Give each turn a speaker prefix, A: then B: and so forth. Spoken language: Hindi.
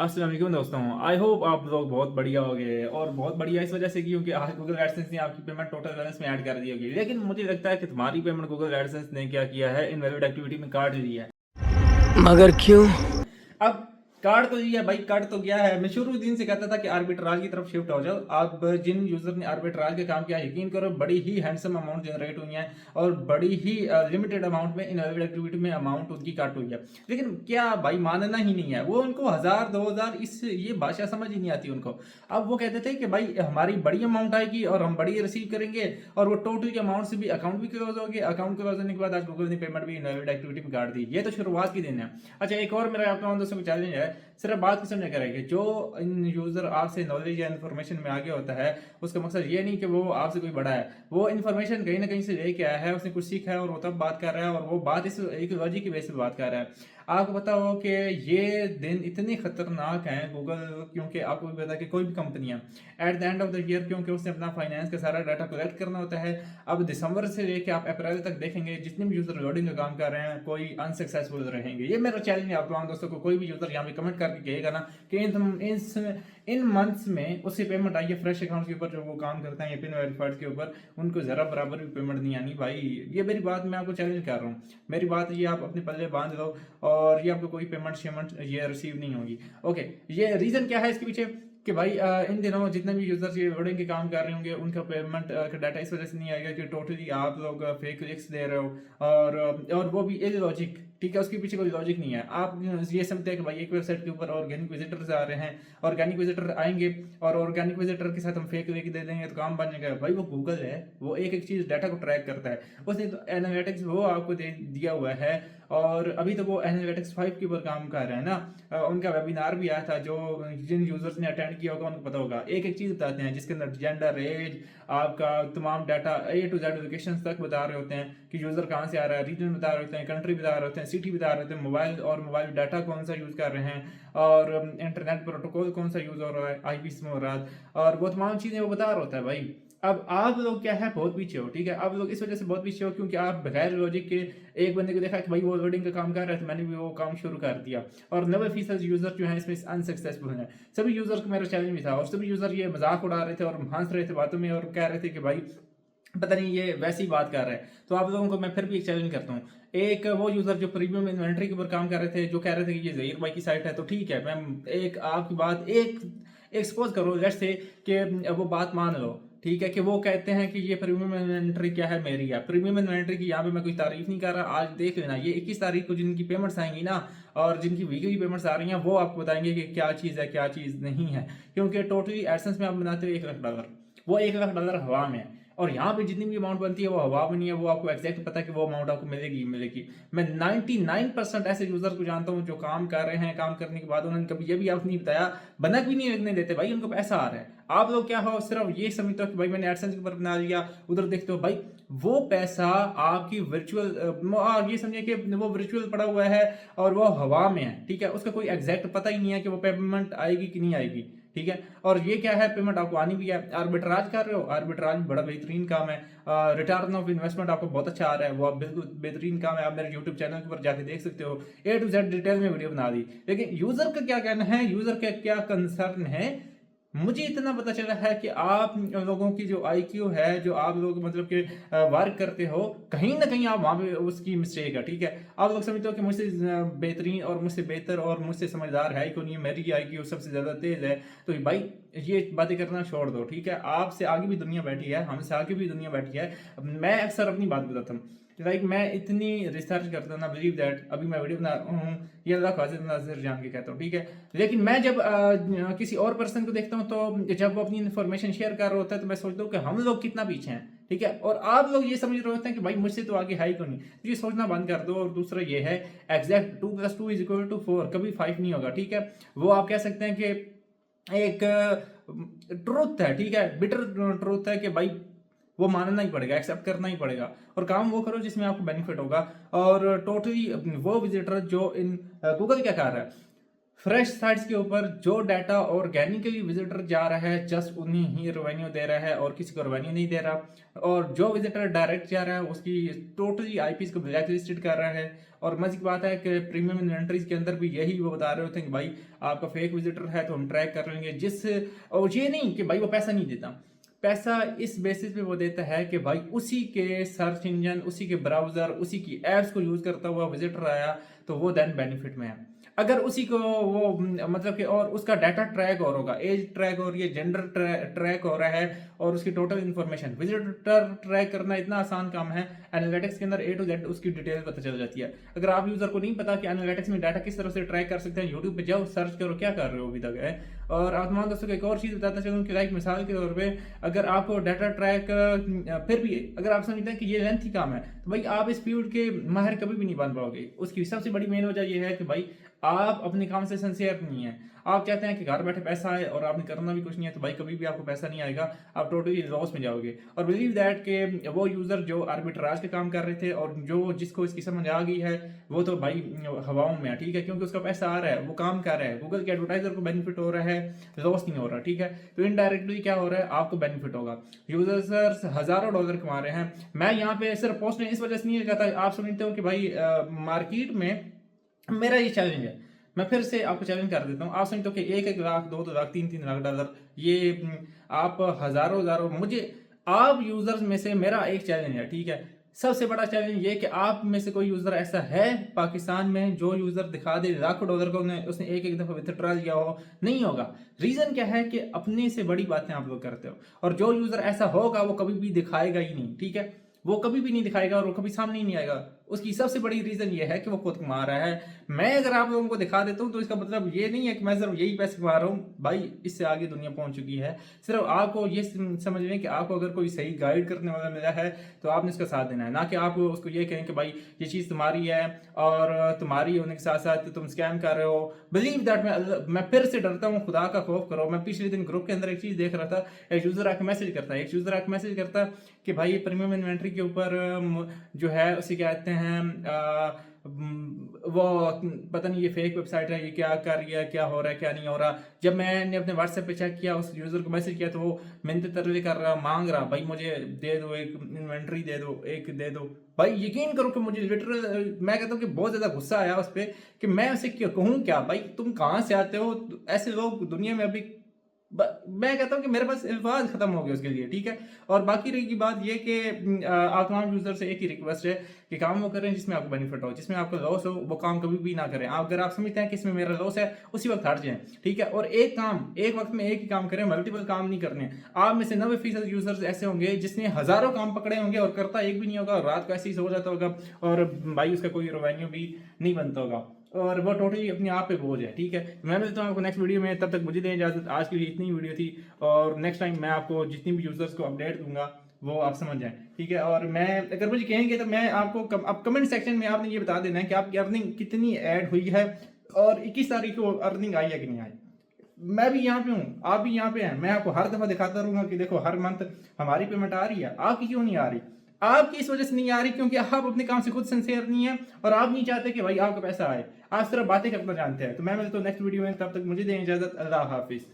A: अस्सलाम वालेकुम दोस्तों। आई होप आप लोग बहुत बढ़िया होंगे और बहुत बढ़िया इस वजह से क्योंकि आज गूगल एडसेंस ने आपकी पेमेंट टोटल बैलेंस में ऐड कर दी होगी। लेकिन मुझे लगता है कि तुम्हारी पेमेंट गूगल एडसेंस ने क्या किया है, इनवैलिड एक्टिविटी में काट दी है।
B: मगर क्यों?
A: अब कार्ड तो दिया भाई, कार्ड तो गया है। मैं शुरू दिन से कहता था कि आर्बिट्राज की तरफ शिफ्ट हो जाओ। अब जिन यूजर ने आर्बिट्राज के काम किया, यकीन करो बड़ी ही हैंडसम अमाउंट जनरेट हुई है और बड़ी ही लिमिटेड अमाउंट में इनवैलिड एक्टिविटी में अमाउंट उनकी काट हुई है। लेकिन क्या भाई मानना ही नहीं है, वो उनको 1000 2000 इस ये भाषा समझ ही नहीं आती उनको। अब वो कहते थे कि भाई हमारी बड़ी अमाउंट आएगी और हम बड़ी रिसीव करेंगे और वो टोटल अमाउंट से भी अकाउंट भी क्लोज हो गए। अकाउंट क्लोज होने के बाद आज गूगल ने पेमेंट भी इनवैलिड एक्टिविटी में काट दी। ये तो शुरुआत की दिन है। अच्छा, एक और मेरा आप दोस्तों को चैलेंज है, सिर्फ बात को समझ करेंगे। जो इन यूजर आपसे नॉलेज या इन्फॉर्मेशन में आगे होता है, उसका मकसद ये नहीं कि वो आपसे कोई बड़ा है। वो इन्फॉर्मेशन कहीं ना कहीं से लेके आया है, उसने कुछ सीखा है और वो तब बात कर रहा है और वो बात इस एक लॉजिक की बेस पे बात कर रहा है। आपको पता हो कि ये दिन इतने खतरनाक हैं गूगल, क्योंकि आपको भी पता है कि कोई भी कंपनी है at the end of the year, क्योंकि उसने अपना फाइनेंस का सारा डाटा कलेक्ट करना होता है। अब दिसंबर से लेके आप अप्रैल तक देखेंगे जितने भी यूजर लोडिंग का काम कर रहे हैं, कोई अनसक्सेसफुल रहेंगे। ये मेरा चैलेंज है आप तमाम दोस्तों को। कोई भी यूजर यहाँ पे कमेंट करके कहेगा ना कि इन मंथ्स में उससे पेमेंट आई है फ्रेश अकाउंट के ऊपर, जो वो काम करते हैं पिन वेरीफाइड के ऊपर, उनको जरा बराबर भी पेमेंट नहीं आनी भाई। ये मेरी बात, मैं आपको चैलेंज कर रहा हूँ। मेरी बात ये आप अपने पल्ले बांध लो और ये आपको कोई पेमेंट शेमेंट ये रिसीव नहीं होगी। ओके, ये रीजन क्या है इसके पीछे कि भाई इन दिनों जितने भी यूजर्स ये लोडिंग के काम कर रहे होंगे उनका पेमेंट का डाटा इस वजह से नहीं आएगा कि टोटली आप लोग फेक लिंक्स दे रहे हो और वो भी इलॉजिक। ठीक है, उसके पीछे कोई लॉजिक नहीं है। आप ये समझते हैं कि भाई एक वेबसाइट के ऊपर ऑर्गेनिक विजिटर्स आ रहे हैं, ऑर्गेनिक विजिटर आएंगे और ऑर्गेनिक विजिटर के साथ हम फेक लिंक दे देंगे तो काम बन जाएगा। भाई वो गूगल है, वो एक एक चीज डाटा को ट्रैक करता है। उसने तो एनालिटिक्स वो आपको दे दिया हुआ है और अभी तो वो एनालिटिक्स 5 के ऊपर काम कर रहे हैं ना। उनका वेबिनार भी आया था, जो जिन यूजर्स ने अटेंड किया होगा उनको पता होगा। एक एक चीज बताते हैं जिसके अंदर जेंडर, एज, आपका तमाम data A to Z location तक बता रहे होते हैं कि यूजर कहाँ से आ रहा है, रीजन बता रहे होते हैं, कंट्री बता रहे होते हैं, सिटी बता रहे होते हैं, मोबाइल और मोबाइल डाटा कौन सा यूज कर रहे हैं और इंटरनेट प्रोटोकॉल कौन सा यूज हो रहा है, आईपी से मुराद, और वो तमाम चीजें वो बता रहा होता है भाई। अब आप लोग क्या है बहुत पीछे हो। ठीक है, आप लोग इस वजह से बहुत पीछे हो क्योंकि आप बगैर लॉजिक के एक बंदे को देखा कि भाई वो लोडिंग का काम कर रहा है तो मैंने भी वो काम शुरू कर दिया और 90% यूजर जो है इसमें अनसक्सेसफुल हैं। सभी यूजर को मेरा चैलेंज भी था और सभी यूजर ये मजाक उड़ा रहे थे और हंस रहे थे बातों में और कह रहे थे कि भाई पता नहीं ये वैसी बात कर रहे हैं। तो आप लोगों को मैं फिर भी एक चैलेंज करता हूँ। एक वो यूजर जो प्रीमियम इन्वेंट्री के ऊपर काम कर रहे थे, जो कह रहे थे कि ये जहीर भाई की साइट है, तो ठीक है, मैं एक आपकी बात एक एक्सपोज करो, लेट्स से कि वो बात मान लो। ठीक है कि वो कहते हैं कि ये प्रीमियम इन्वेंट्री क्या है, मेरी है प्रीमियम इन्वेंट्री की। यहाँ पे मैं कोई तारीफ नहीं कर रहा। आज देख लेना, ये 21 तारीख को जिनकी पेमेंट्स आएंगी ना और जिनकी वीकली पेमेंट्स आ रही हैं, वो आपको बताएंगे कि क्या चीज़ है क्या चीज़ नहीं है। क्योंकि टोटली एडसेंस में आप बनाते हो $1 लाख, वो $1 लाख हवा में है और यहाँ पे जितनी भी अमाउंट बनती है वो हवा में नहीं है। वो आपको एग्जैक्ट पता है कि वो अमाउंट आपको मिलेगी मिलेगी। मैं 99% ऐसे यूजर को जानता हूँ जो काम कर रहे हैं, काम करने के बाद उन्होंने कभी ये भी आपको नहीं बताया, बनक भी नहीं लगने देते भाई, उनको पैसा आ रहा है। आप लोग क्या हो, सिर्फ ये समझते हो कि भाई मैंने एडसेंस के ऊपर बना लिया, उधर देखते हो भाई वो पैसा आपकी वर्चुअल, आप ये समझिए कि वो वर्चुअल पड़ा हुआ है और वो हवा में है। ठीक है, उसका कोई एग्जैक्ट पता ही नहीं है कि वो पेमेंट आएगी कि नहीं आएगी। ठीक है, और ये क्या है, पेमेंट आपको आनी भी है। आर्बिट्राज कर रहे हो, आर्बिट्राज बड़ा बेहतरीन काम है। रिटर्न ऑफ इन्वेस्टमेंट आपको बहुत अच्छा आ रहा है, वो आप बिल्कुल बेहतरीन काम है। आप मेरे यूट्यूब चैनल के ऊपर जाके देख सकते हो, ए टू जेड डिटेल में वीडियो बना दी। लेकिन यूजर का क्या कहना है, यूजर का क्या कंसर्न है, मुझे इतना पता चला है कि आप लोगों की जो आईक्यू है, जो आप लोग मतलब कि वर्क करते हो, कहीं ना कहीं आप वहां पे उसकी मिस्टेक है। ठीक है, आप लोग समझते हो कि मुझसे बेहतरीन और मुझसे बेहतर और मुझसे समझदार है क्यों नहीं, मेरी आईक्यू सबसे ज्यादा तेज है। तो भाई ये बातें करना छोड़ दो। ठीक है, आपसे आगे भी दुनिया बैठी है, हमसे आगे भी दुनिया बैठी है। मैं अक्सर अपनी बात बताता हूँ, लाइक मैं इतनी रिसर्च करता हूँ ना, बिलीव दैट अभी मैं वीडियो बना रहा हूँ ये अल्लाह खासिर नाजिर जान के कहता हूँ। ठीक है, लेकिन मैं जब किसी और पर्सन को देखता हूँ तो जब वो अपनी इन्फॉर्मेशन शेयर कर रहा होता है तो मैं सोचता हूँ कि हम लोग कितना पीछे हैं। ठीक है, और आप लोग ये समझ रहे होते हैं कि भाई मुझसे तो आगे है ही क्यों नहीं, तो ये सोचना बंद कर दो। और दूसरा ये है, एग्जैक्ट 2+2=4 कभी 5 नहीं होगा। ठीक है, वो आप कह सकते हैं कि एक ट्रूथ है। ठीक है, बिटर ट्रूथ है कि भाई वो मानना ही पड़ेगा, एक्सेप्ट करना ही पड़ेगा और काम वो करो जिसमें आपको बेनिफिट होगा। और टोटली वो विजिटर जो इन गूगल क्या कर रहा है, फ्रेश साइट्स के ऊपर जो डाटा ऑर्गेनिकली विजिटर जा रहा है जस्ट उन्हीं ही रेवेन्यू दे रहा है और किसी को रेवेन्यू नहीं दे रहा, और जो विजिटर डायरेक्ट जा रहा है उसकी टोटली आईपीस को ब्लैक लिस्टेड कर रहा है। और मजे की बात है कि प्रीमियम इन्वेंटरीज के अंदर भी यही वो बता रहे होते हैं कि भाई आपका फेक विजिटर है तो हम ट्रैक कर लेंगे, जिस और ये नहीं कि भाई वो पैसा नहीं देता, पैसा इस बेसिस पे वो देता है कि भाई उसी के सर्च इंजन, उसी के ब्राउजर, उसी की एप्स को यूज करता हुआ विजिटर आया तो वो देन बेनिफिट में है। अगर उसी को वो मतलब कि और उसका डाटा ट्रैक और होगा, एज ट्रैक हो रही है, जेंडर ट्रैक हो रहा है और उसकी टोटल इन्फॉर्मेशन, विजिटर ट्रैक करना इतना आसान काम है। एनालिटिक्स के अंदर A to Z उसकी डिटेल पता चल जाती है। अगर आप यूजर को नहीं पता कि एनालिटिक्स में डाटा किस तरह से ट्रैक कर सकते हैं, यूट्यूब पे जाओ सर्च करो क्या कर रहे हो अभी तक है। और आसमान दोस्तों को एक और चीज बताता चलूँ कि लाइक मिसाल के तौर पे अगर आपको डाटा ट्रैक फिर भी अगर आप समझते हैं कि ये लेंथी काम है तो भाई आप इस फील्ड के माहिर कभी भी नहीं बन पाओगे। उसकी सबसे बड़ी मेन वजह यह है कि भाई आप अपने काम से सिंसियर नहीं है। आप चाहते हैं कि घर बैठे पैसा आए और आपने करना भी कुछ नहीं है तो भाई कभी भी आपको पैसा नहीं आएगा, आप टोटली लॉस में जाओगे। और बिलीव दैट के वो यूजर जो आर्बिट्राज के काम कर रहे थे और जो जिसको इसकी समझ आ गई है वो तो भाई हवाओं में है, ठीक है, क्योंकि उसका पैसा आ रहा है, वो काम कर रहा है, गूगल के एडवर्टाइजर को बेनिफिट हो रहा है, लॉस नहीं हो रहा, ठीक है। तो इनडायरेक्टली क्या हो रहा है, आपको बेनिफिट होगा। यूजर्स हजारों डॉलर कमा रहे हैं। मैं यहाँ पे सिर्फ पोस्ट इस वजह से नहीं लगाता, आप समझते हो कि भाई मार्केट में मेरा ये चैलेंज है, मैं फिर से आपको चैलेंज कर देता हूँ। आप समझते हो कि 1-1 लाख, 2-2 लाख, 3-3 लाख डॉलर, ये आप हजारों हजारों, मुझे आप यूजर्स में से मेरा एक चैलेंज है, ठीक है। सबसे बड़ा चैलेंज ये कि आप में से कोई यूजर ऐसा है पाकिस्तान में जो यूजर दिखा दे लाखों डॉलर को उसने एक दफा विथड्रॉ लिया हो, नहीं होगा। रीजन क्या है कि अपने से बड़ी बातें आप लोग करते हो, और जो यूजर ऐसा होगा वो कभी भी दिखाएगा ही नहीं, ठीक है, वो कभी भी नहीं दिखाएगा और वो कभी सामने ही नहीं आएगा। उसकी सबसे बड़ी रीजन ये है कि वो खुद कमा रहा है। मैं अगर आप लोगों को दिखा देता हूँ तो इसका मतलब ये नहीं है कि मैं सिर्फ यही पैसे कमा रहा हूँ, भाई इससे आगे दुनिया पहुंच चुकी है। सिर्फ आपको ये समझ लें कि आपको अगर कोई सही गाइड करने वाला मिला है तो आपने उसका साथ देना है, ना कि आप उसको ये कहें कि भाई ये चीज़ तुम्हारी है और तुम्हारी होने के साथ साथ तुम स्कैम कर रहे हो। बिलीव दैट मैं फिर से डरता हूँ, खुदा का खौफ करो। मैं पिछले दिन ग्रुप के अंदर एक चीज़ देख रहा था, एक यूज़र आके मैसेज करता कि भाई प्रीमियम इन्वेंट्री के ऊपर जो है उसे कहते हैं वो पता नहीं ये फेक वेबसाइट है, ये क्या कर रही है, क्या हो रहा है, क्या नहीं हो रहा। जब मैंने अपने व्हाट्सएप पे चेक किया, उस यूजर को मैसेज किया तो वो मिन्नत तरले कर रहा, मांग रहा, भाई मुझे दे दो, एक इन्वेंट्री दे दो, एक दे दो। भाई यकीन करो कि मुझे लिटरल मैं कहता हूँ कि बहुत ज्यादा गुस्सा आया उस पर कि मैं उसे कहूँ क्या, भाई तुम कहाँ से आते हो, ऐसे लोग दुनिया में अभी मैं कहता हूँ कि मेरे पास अल्फाज खत्म हो गए उसके लिए, ठीक है। और बाकी रही की बात ये कि आप तमाम यूजर से एक ही रिक्वेस्ट है कि काम वो करें जिसमें आपको बेनिफिट हो, जिसमें आपका लॉस हो वो काम कभी भी ना करें। अगर आप समझते हैं कि इसमें मेरा लॉस है उसी वक्त हट जाएं, ठीक है। और एक काम एक वक्त में एक ही काम करें, मल्टीपल काम नहीं करने। आप में से 90% यूजर्स ऐसे होंगे जिसने हजारों काम पकड़े होंगे और करता एक भी नहीं होगा, और रात को ऐसे ही सो जाता होगा और भाई उसका कोई रेवेन्यू भी नहीं बनता होगा और वो टोटली अपने आप पे बोझ है, ठीक है। मैं मिलता हूँ आपको नेक्स्ट वीडियो में, तब तक मुझे दें इजाजत। आज के लिए इतनी वीडियो थी और नेक्स्ट टाइम मैं आपको जितनी भी यूजर्स को अपडेट दूंगा वो आप समझ जाएं, ठीक है। और मैं अगर मुझे कहेंगे तो मैं आपको अब कमेंट सेक्शन में आपने ये बता देना है कि आपकी अर्निंग कितनी ऐड हुई है और 21 तारीख को अर्निंग आई है कि नहीं आई। मैं भी यहाँ पे हूँ, आप भी यहाँ पे हैं, मैं आपको हर दफा दिखाता रहूंगा कि देखो हर मंथ हमारी पेमेंट आ रही है, आपकी क्यों नहीं आ रही। आपकी इस वजह से नहीं आ रही क्योंकि आप अपने काम से खुद सिंसियर नहीं है और आप नहीं चाहते कि भाई आपका पैसा आए, आप सिर्फ बातें करना जानते हैं। तो मैं मिलता हूँ नेक्स्ट वीडियो में, तब तक मुझे दें इजाजत। अल्लाह हाफिज।